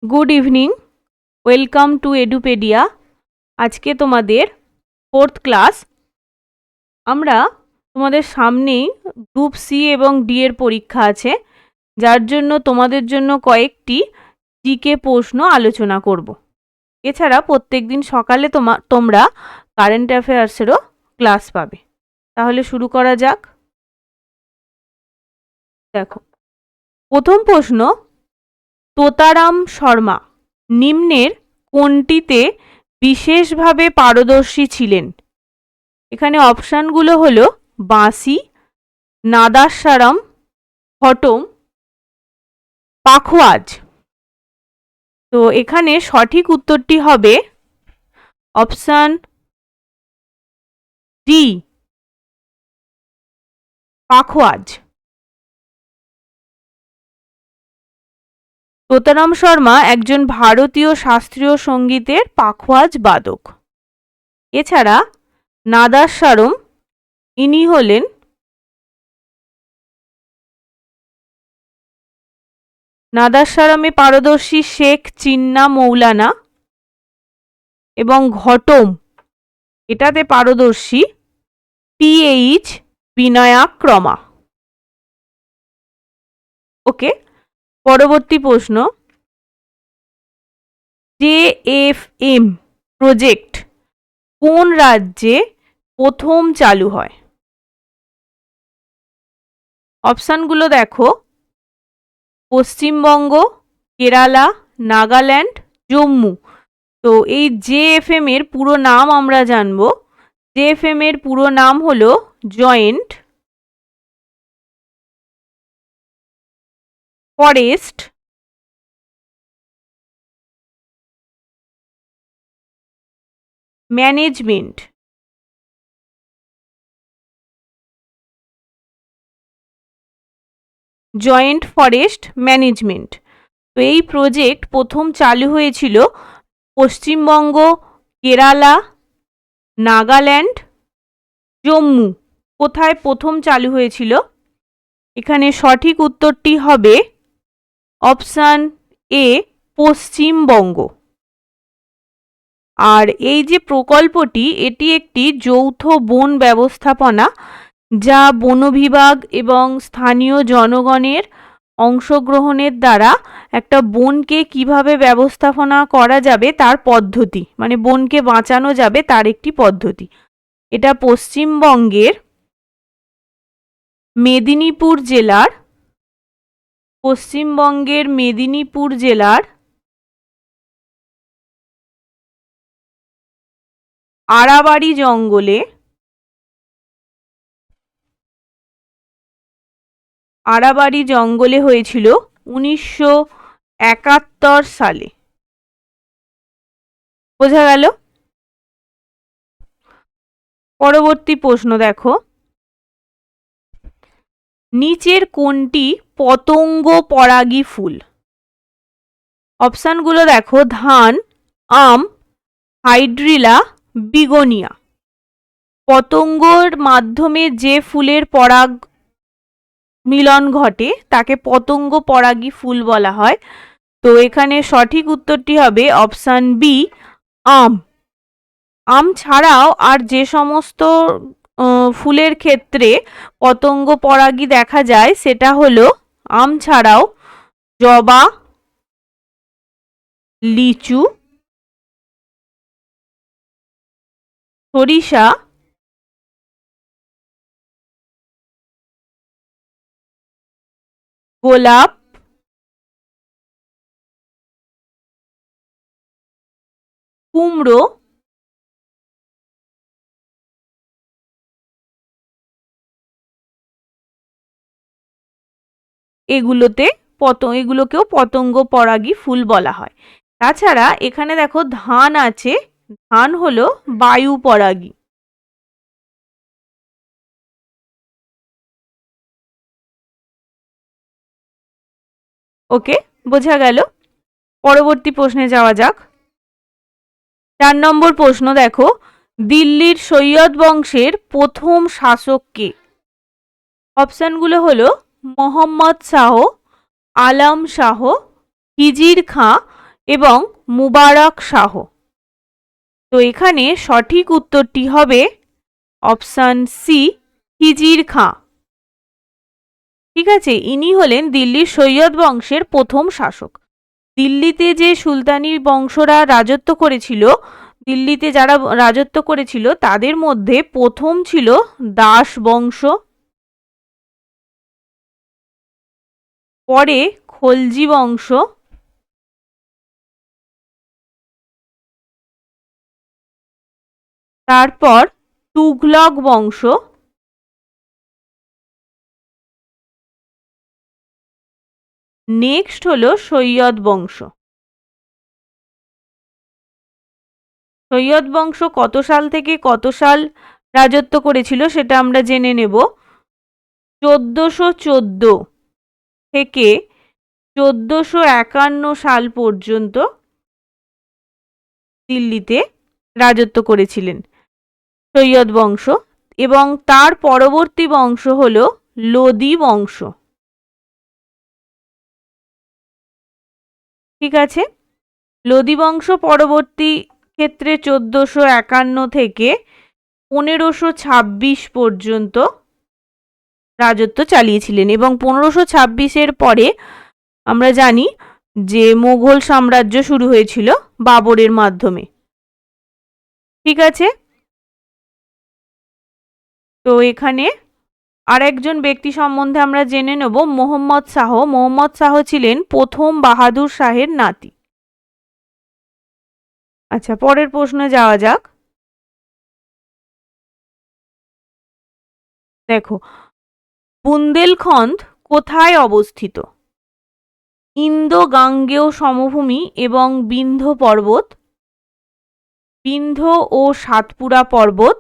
Good evening, welcome to Edupedia. আজকে তোমাদের 4th class. আমরা তোমাদের সামনেই গ্রুপ সি এবং ডি এর পরীক্ষা আছে, যার জন্য তোমাদের জন্য কয়েকটি জিকে প্রশ্ন আলোচনা করব। এছাড়া প্রত্যেকদিন সকালে তোমরা কারেন্ট অ্যাফেয়ার্সেরও ক্লাস পাবে। তাহলে শুরু করা যাক। দেখো, প্রথম প্রশ্ন, তোতারাম শর্মা নিম্নের কোনটিতে বিশেষভাবে পারদর্শী ছিলেন? এখানে অপশানগুলো হলো বাঁশি, নাদাস্বারম, খটম, পাখোয়াজ। তো এখানে সঠিক উত্তরটি হবে অপশান ডি, পাখোয়াজ। তোতারাম শর্মা একজন ভারতীয় শাস্ত্রীয় সঙ্গীতের পাখোয়াজ বাদক। এছাড়া নাদাস্বারম, ইনি হলেন নাদাস্বারমে পারদর্শী শেখ চিন্না মৌলানা, এবং ঘটম এটাতে পারদর্শী টি.এইচ. বিনায়াক্রমা। ওকে, পরবর্তী প্রশ্ন, JFM প্রজেক্ট কোন রাজ্যে প্রথম চালু হয়? অপশানগুলো দেখো, পশ্চিমবঙ্গ, কেরালা, নাগাল্যান্ড, জম্মু। তো এই JFM এর পুরো নাম আমরা জানবো। JFM এর পুরো নাম হলো joint forest management. Joint forest management. তো এই প্রজেক্ট প্রথম চালু হয়েছিল পশ্চিমবঙ্গ, কেরালা, নাগাল্যান্ড, জম্মু। কোথায় প্রথম চালু হয়েছিল? এখানে সঠিক উত্তরটি হবে অপশান এ, পশ্চিমবঙ্গ। আর এই যে প্রকল্পটি, এটি একটি যৌথ বন ব্যবস্থাপনা, যা বন বিভাগ এবং স্থানীয় জনগণের অংশগ্রহণের দ্বারা একটা বনকে কিভাবে ব্যবস্থাপনা করা যাবে তার পদ্ধতি, মানে বনকে বাঁচানো যাবে তার একটি পদ্ধতি। এটা পশ্চিমবঙ্গের মেদিনীপুর জেলার আড়াবাড়ি জঙ্গলে হয়েছিল 1971 সালে। বোঝা গেল? পরবর্তী প্রশ্ন দেখো, নিচের কোনটি পতঙ্গ পরাগী ফুল? অপশানগুলো দেখো, ধান, আম, হাইড্রিলা, বিগোনিয়া। পতঙ্গর মাধ্যমে যে ফুলের পরাগ মিলন ঘটে তাকে পতঙ্গ পরাগী ফুল বলা হয়। তো এখানে সঠিক উত্তরটি হবে অপশান বি, আম। আম ছাড়াও আর যে সমস্ত ফুলের ক্ষেত্রে পতঙ্গ পরাগী দেখা যায় সেটা হলো আম ছাড়াও জবা, লিচু, সরিষা, গোলাপ, কুমড়ো, এগুলোকেও পতঙ্গ পরাগী ফুল বলা হয়। তাছাড়া এখানে দেখো ধান আছে, ধান হলো বায়ু পরাগী। ওকে, বোঝা গেল? পরবর্তী প্রশ্নে যাওয়া যাক। 4 নম্বর প্রশ্ন দেখো, দিল্লির সৈয়দ বংশের প্রথম শাসক কে? অপশানগুলো হলো মোহাম্মদ শাহ, আলম শাহ, হিজির খাঁ, এবং মুবারক শাহ। তো এখানে সঠিক উত্তরটি হবে অপশান সি, খিজির খাঁ। ঠিক আছে, ইনি হলেন দিল্লির সৈয়দ বংশের প্রথম শাসক। দিল্লিতে যে সুলতানি বংশরা রাজত্ব করেছিল, দিল্লিতে যারা রাজত্ব করেছিল তাদের মধ্যে প্রথম ছিল দাস বংশ, পরে খলজি বংশ, তারপর তুঘলক বংশ, নেক্সট হলো সৈয়দ বংশ। সৈয়দ বংশ কত সাল থেকে কত সাল রাজত্ব করেছিল সেটা আমরা জেনে নেব। 1414 থেকে 1451 সাল পর্যন্ত দিল্লিতে রাজত্ব করেছিলেন সৈয়দ বংশ, এবং তার পরবর্তী বংশ হল লোদি বংশ। ঠিক আছে, লোদি বংশ পরবর্তী ক্ষেত্রে 1451 থেকে 1526 পর্যন্ত রাজত্ব চালিয়েছিলেন, এবং 1526-এর পরে আমরা জানি যে মোগল সাম্রাজ্য শুরু হয়েছিল বাবরের মাধ্যমে। ঠিক আছে, তো এখানে আরেকজন ব্যক্তি সম্বন্ধে আমরা জেনে নেব, মোহাম্মদ শাহ। মোহাম্মদ শাহ ছিলেন প্রথম বাহাদুর শাহের নাতি। আচ্ছা, পরের প্রশ্নে যাওয়া যাক। দেখো, বুন্দেলখন্দ কোথায় অবস্থিত? ইন্দো গাঙ্গেয় সমভূমি এবং বিন্ধ্য পর্বত, বিন্ধ্য ও সাতপুরা পর্বত,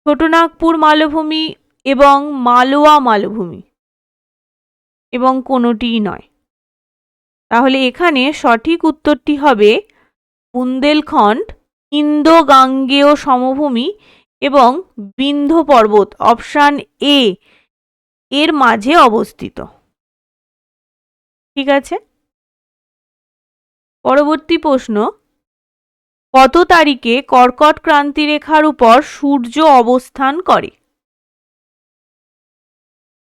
ছোটনাগপুর মালভূমি এবং মালওয়া মালভূমি, এবং কোনোটিই নয়। তাহলে এখানে সঠিক উত্তরটি হবে বুন্দেলখন্ড ইন্দো গাঙ্গেয় সমভূমি এবং বিন্ধ্য পর্বত, অপশান এ এর মাঝে অবস্থিত। ঠিক আছে, পরবর্তী প্রশ্ন, কত তারিখে কর্কট ক্রান্তি রেখার উপর সূর্য অবস্থান করে?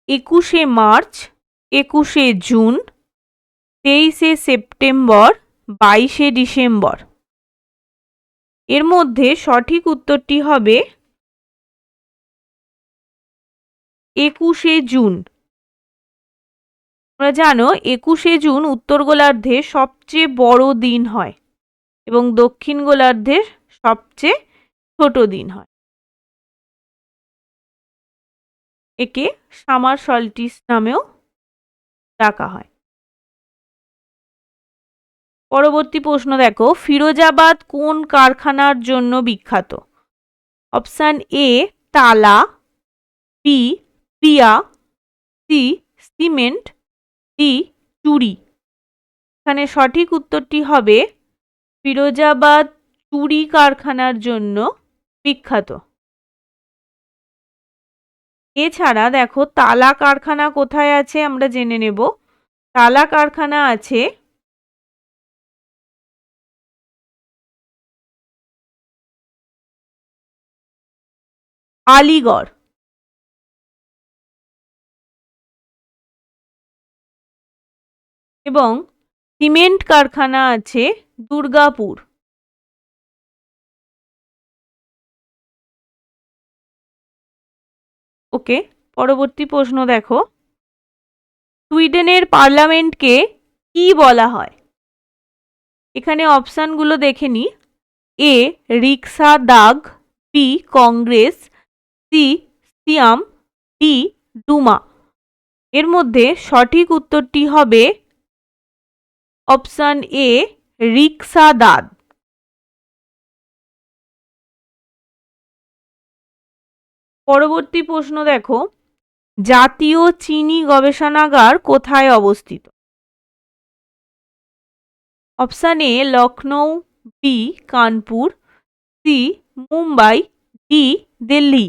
21শে মার্চ, 21শে জুন, 23শে সেপ্টেম্বর, 22শে ডিসেম্বর। এর মধ্যে সঠিক উত্তরটি হবে 21শে জুন। তোমরা জানো 21শে জুন উত্তর গোলার্ধে সবচেয়ে বড় দিন হয় এবং দক্ষিণ গোলার্ধে সবচেয়ে ছোট দিন হয়। একে সামার সলস্টিস নামেও ডাকা হয়। পরবর্তী প্রশ্ন দেখো, ফিরোজাবাদ কোন কারখানার জন্য বিখ্যাত? অপশান এ তালা, বি পিয়া, সি সিমেন্ট, ডি চুড়ি। এখানে সঠিক উত্তরটি হবে ফিরোজাবাদ চুড়ি কারখানার জন্য বিখ্যাত। এছাড়া দেখো, তালা কারখানা কোথায় আছে আমরা জেনে নেব। তালা কারখানা আছে আলিগড়। এবং সিমেন্ট কারখানা আছে দুর্গাপুর। ওকে, পরবর্তী প্রশ্ন দেখো, সুইডেনের পার্লামেন্টকে কি বলা হয়? এখানে অপশানগুলো দেখে নি। এ রিক্সা দাগ, বি কংগ্রেস, সি সিয়াম, ডি ডুমা। এর মধ্যে সঠিক উত্তরটি হবে অপশান এ রিক্সা দাগ। পরবর্তী প্রশ্ন দেখো, জাতীয় চিনি গবেষণাগার কোথায় অবস্থিত? Option A Lucknow, B Kanpur, C Mumbai, D Delhi.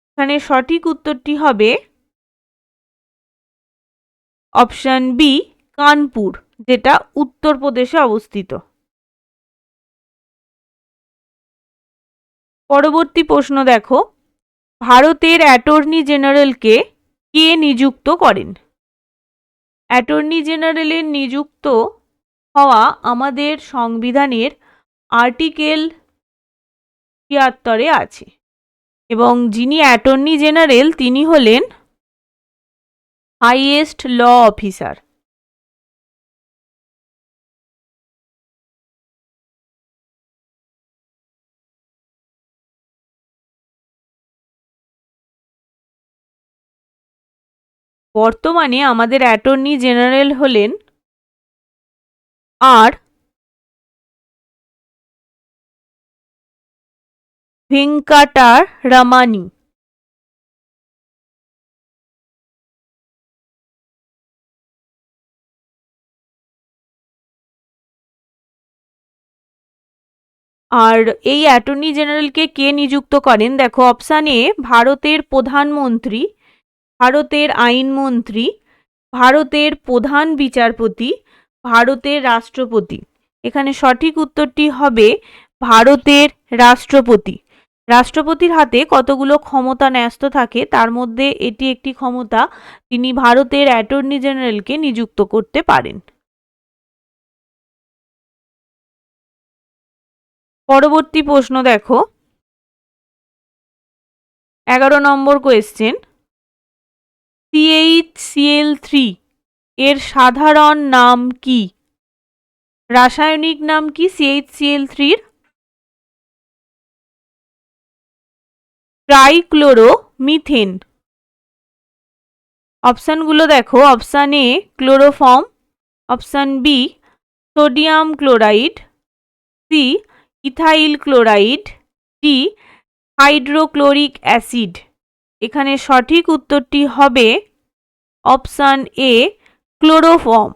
এখানে সঠিক উত্তরটি হবে অপশান বি কানপুর। যেটা উত্তরপ্রদেশে অবস্থিত। পরবর্তী প্রশ্ন দেখো, ভারতের অ্যাটর্নি জেনারেলকে কে নিযুক্ত করেন? অ্যাটর্নি জেনারেলের নিযুক্ত হওয়া আমাদের সংবিধানের আর্টিকেল ৭৩ আছে এবং যিনি অ্যাটর্নি জেনারেল তিনি হলেন হাইয়েস্ট ল অফিসার। বর্তমানে আমাদের অ্যাটর্নি জেনারেল হলেন আর ভেঙ্কাটারমানি। আর এই অ্যাটর্নি জেনারেলকে কে নিযুক্ত করেন? দেখো, অপশান এ ভারতের প্রধানমন্ত্রী, ভারতের আইনমন্ত্রী, ভারতের প্রধান বিচারপতি, ভারতের রাষ্ট্রপতি। এখানে সঠিক উত্তরটি হবে ভারতের রাষ্ট্রপতি। রাষ্ট্রপতির হাতে কতগুলো ক্ষমতা ন্যস্ত থাকে, তার মধ্যে এটি একটি ক্ষমতা। তিনি ভারতের অ্যাটর্নি জেনারেলকে নিযুক্ত করতে পারেন। পরবর্তী প্রশ্ন দেখো, 11 নম্বর কোয়েশ্চেন, CH-Cl3 এর সাধারণ নাম কি? রাসায়নিক নাম কি CH-Cl3-র? ট্রাইক্লোরোমিথেন। অপশানগুলো দেখো, option A chloroform, option B sodium chloride, C ethyl chloride, D hydrochloric acid. এখানে সঠিক উত্তরটি হবে অপশান এ ক্লোরোফর্ম।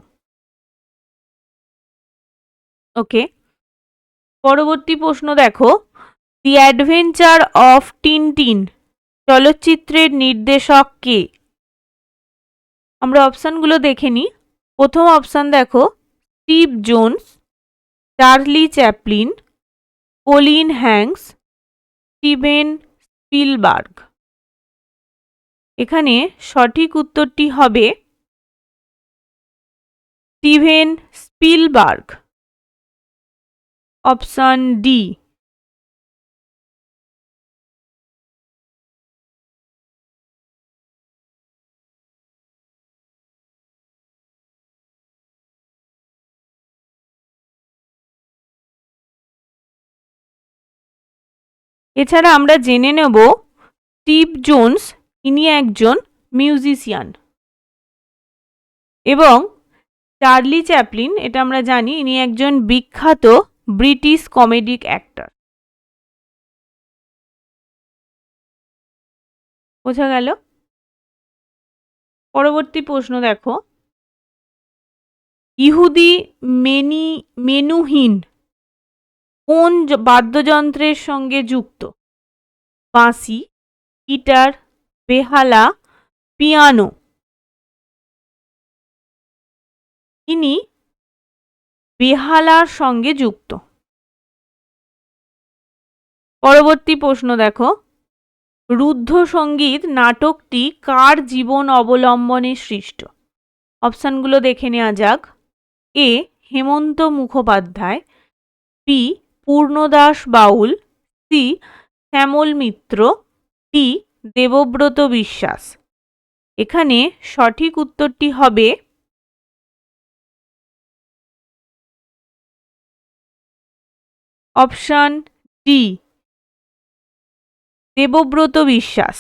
ওকে, পরবর্তী প্রশ্ন দেখো, দি অ্যাডভেঞ্চার অফ টিনটিন চলচ্চিত্রের নির্দেশক কে? আমরা অপশানগুলো দেখে নিই। প্রথম অপশান দেখো, Steve Jones, Charlie Chaplin, Colin Hanks, Steven Spielberg. এখানে সঠিক উত্তরটি হবে স্টিভেন স্পিলবার্গ, অপশান ডি। এছাড়া আমরা জেনে নেব স্টিভ জোন্স ইনি একজন মিউজিশিয়ান এবং চার্লি চ্যাপলিন, এটা আমরা জানি, ইনি একজন বিখ্যাত ব্রিটিশ কমেডিক অ্যাক্টর। বোঝা গেল? পরবর্তী প্রশ্ন দেখো, ইহুদি মেনুহিন কোন বাদ্যযন্ত্রের সঙ্গে যুক্ত? বাঁশি, গিটার, বেহালা, পিয়ানো। ইনি বেহালার সঙ্গে যুক্ত। পরবর্তী প্রশ্ন দেখো, রুদ্ধ সঙ্গীত নাটকটি কার জীবন অবলম্বনে সৃষ্ট? অপশানগুলো দেখে নেওয়া যাক। এ হেমন্ত মুখোপাধ্যায়, বি পূর্ণদাস বাউল, সি শ্যামল মিত্র, ডি দেবব্রত বিশ্বাস। এখানে সঠিক উত্তরটি হবে অপশান ডি দেবব্রত বিশ্বাস।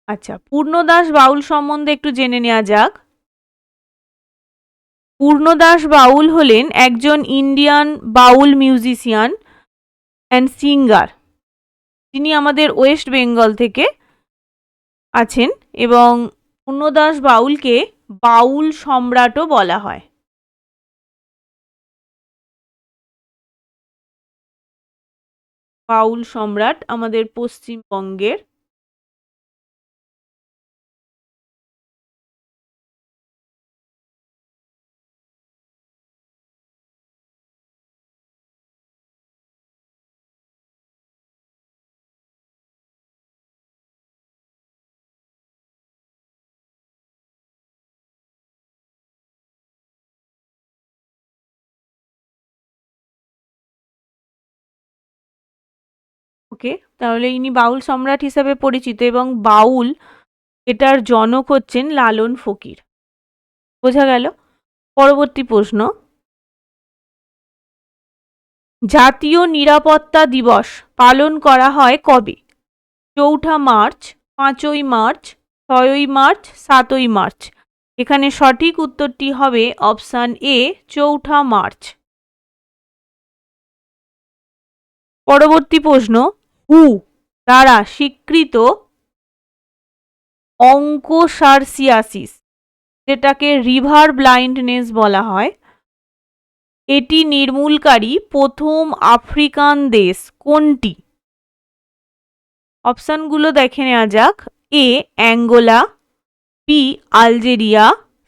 আচ্ছা, পূর্ণদাস বাউল সম্বন্ধে একটু জেনে নেওয়া যাক। পূর্ণদাস বাউল হলেন একজন Indian Baul musician and singer. তিনি আমাদের ওয়েস্ট বেঙ্গল থেকে আছেন এবং পূর্ণদাস বাউলকে বাউল সম্রাটও বলা হয়। বাউল সম্রাট আমাদের পশ্চিমবঙ্গের। ওকে, তাহলে ইনি বাউল সম্রাট হিসাবে পরিচিত এবং বাউল এটার জনক হচ্ছেন লালন ফকির। বোঝা গেল? পরবর্তী প্রশ্ন, জাতীয় নিরাপত্তা দিবস পালন করা হয় কবে? ৪ঠা মার্চ, ৫ই মার্চ, ৬ই মার্চ, ৭ই মার্চ। এখানে সঠিক উত্তরটি হবে অপশান এ, ৪ঠা মার্চ। পরবর্তী প্রশ্ন, হু দ্বারা স্বীকৃত অঙ্কোসার্সিয়াসিস, যেটাকে রিভার ব্লাইন্ডনেস বলা হয়, এটি নির্মূলকারী প্রথম আফ্রিকান দেশ কোনটি? অপশানগুলো দেখে নেওয়া যাক। A Angola, B Algeria,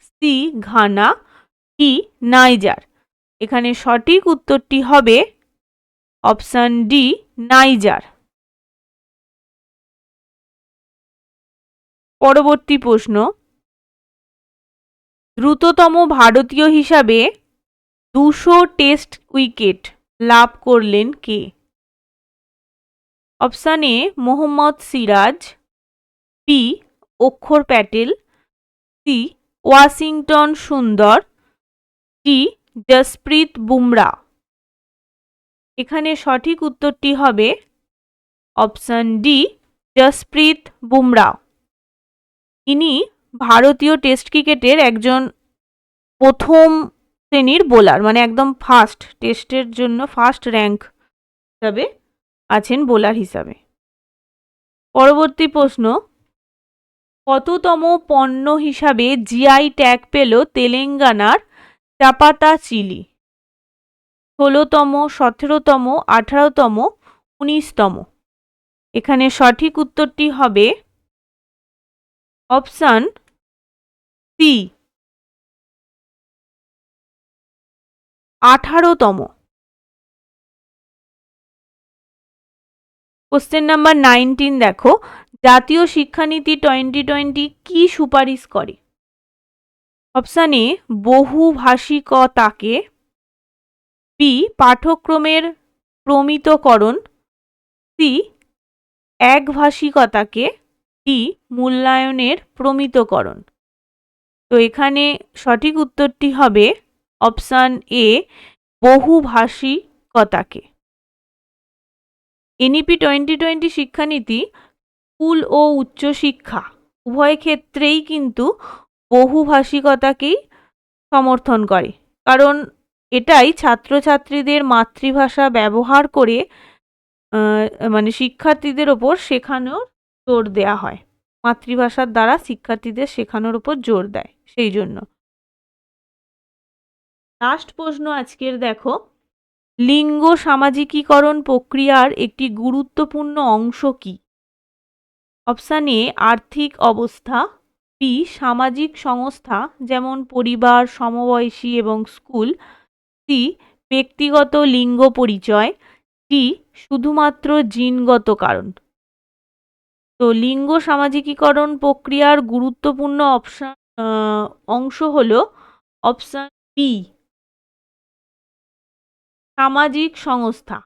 C Ghana, D Niger. এখানে সঠিক উত্তরটি হবে অপশান ডি নাইজার। পরবর্তী প্রশ্ন, দ্রুততম ভারতীয় হিসাবে ২০০ টেস্ট উইকেট লাভ করলেন কে? Option A Mohammed Siraj, B Axar Patel, C Washington Sundar, D Jasprit Bumrah. এখানে সঠিক উত্তরটি হবে অপশান ডি জসপ্রীত বুমরা। ইনি ভারতীয় টেস্ট ক্রিকেটের একজন প্রথম শ্রেণীর বোলার, মানে একদম ফার্স্ট, টেস্টের জন্য ফার্স্ট র্যাঙ্ক হিসাবে আছেন বোলার হিসাবে। পরবর্তী প্রশ্ন, কততম পণ্য হিসাবে জিআই ট্যাগ পেল তেলেঙ্গানার চাপাতা চিলি? ১৬তম, ১৭তম, ১৮তম, ১৯তম। এখানে সঠিক উত্তরটি হবে অপশান সি ১৮তম। কোশ্চেন নাম্বার 19 দেখো, জাতীয় শিক্ষানীতি 2020 কি সুপারিশ করে? অপশান এ বহুভাষিকতাকে, বি পাঠ্যক্রমের প্রমিতকরণ, সি একভাষিকতাকে, ডি মূল্যায়নের প্রমিতকরণ। তো এখানে সঠিক উত্তরটি হবে অপশান এ বহুভাষিকতাকে। এনইপি 2020 শিক্ষানীতি স্কুল ও উচ্চশিক্ষা উভয় ক্ষেত্রেই কিন্তু বহুভাষিকতাকেই সমর্থন করে, কারণ এটাই ছাত্রছাত্রীদের মাতৃভাষা ব্যবহার করে মানে শিক্ষার্থীদের ওপর শেখানোর জোর দেয়া হয়, মাতৃভাষার দ্বারা শিক্ষার্থীদের শেখানোর উপর জোর দেয়, সেই জন্য। লাস্ট প্রশ্ন আজকের দেখো, লিঙ্গ সামাজিকীকরণ প্রক্রিয়ার একটি গুরুত্বপূর্ণ অংশ কি? অপশান এ আর্থিক অবস্থা, বি সামাজিক সংস্থা যেমন পরিবার, সমবয়সী এবং স্কুল, সি ব্যক্তিগত লিঙ্গ পরিচয়, ডি শুধুমাত্র জিনগত কারণ। তো লিঙ্গ সামাজিকীকরণ প্রক্রিয়ার গুরুত্বপূর্ণ অংশ হলো অপশান বি সামাজিক সংস্থা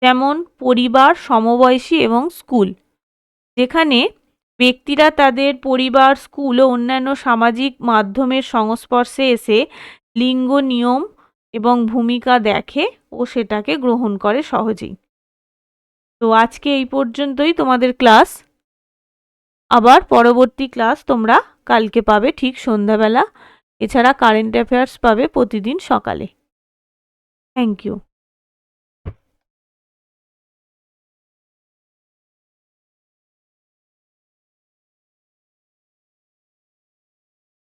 যেমন পরিবার, সমবয়সী এবং স্কুল, যেখানে ব্যক্তিরা তাদের পরিবার, স্কুল ও অন্যান্য সামাজিক মাধ্যমের সংস্পর্শে এসে লিঙ্গ নিয়ম এবং ভূমিকা দেখে ও সেটাকে গ্রহণ করে সহজেই। তো আজকে এই পর্যন্তই তোমাদের ক্লাস। আবার পরবর্তী ক্লাস তোমরা কালকে পাবে ঠিক সন্ধ্যাবেলা। এছাড়া কারেন্ট অ্যাফেয়ার্স পাবে প্রতিদিন সকালে। Thank you.